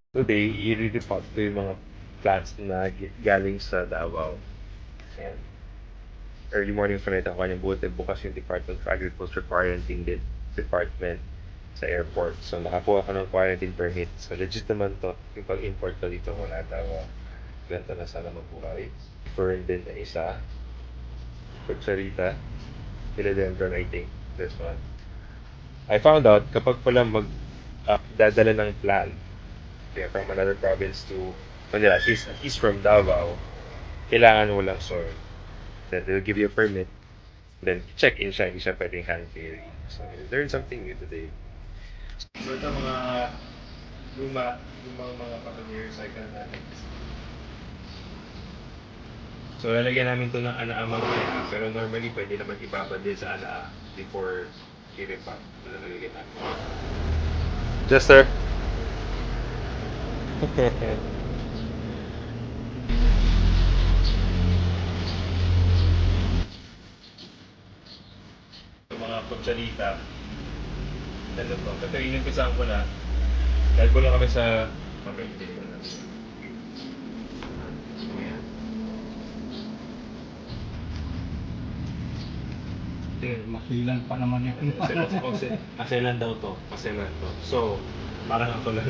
Today, i-repot ko yung mga plants na galing sa Davao. Ayan. Early morning pa rin ako yung buti bukas yung Department of Agriculture Quarantine Department sa airport. So, nakakuha ko ng quarantine permit. So, legit naman to. Yung pag-import ko dito mula Davao. Ganito na sana mabuhay. Fern din na isa. Kutsarita. Philodendron, I think. This one. I found out, kapag pala dadala ng plant, kaya from another province to Manila, at least from Davao, kailangan mo lang soil. Then they'll give you a permit. Then check in siya, hindi siya pwedeng hand carry. So learn something new today. So ito mga lumang mga pag-recycle natin. So lalagyan namin to ng anaa mamaya, pero normally pwede naman ibabad din sa anaa before i-repack. Lalagyan namin. Jester. Mga kutsalita. Ano to? Ito inumpisahan ko na. Dahil ko lang kami sa pag-ibig ko na. Ayan. Masilan pa naman yun. Kaselan daw to. Kaselan to. So, parang ako lang.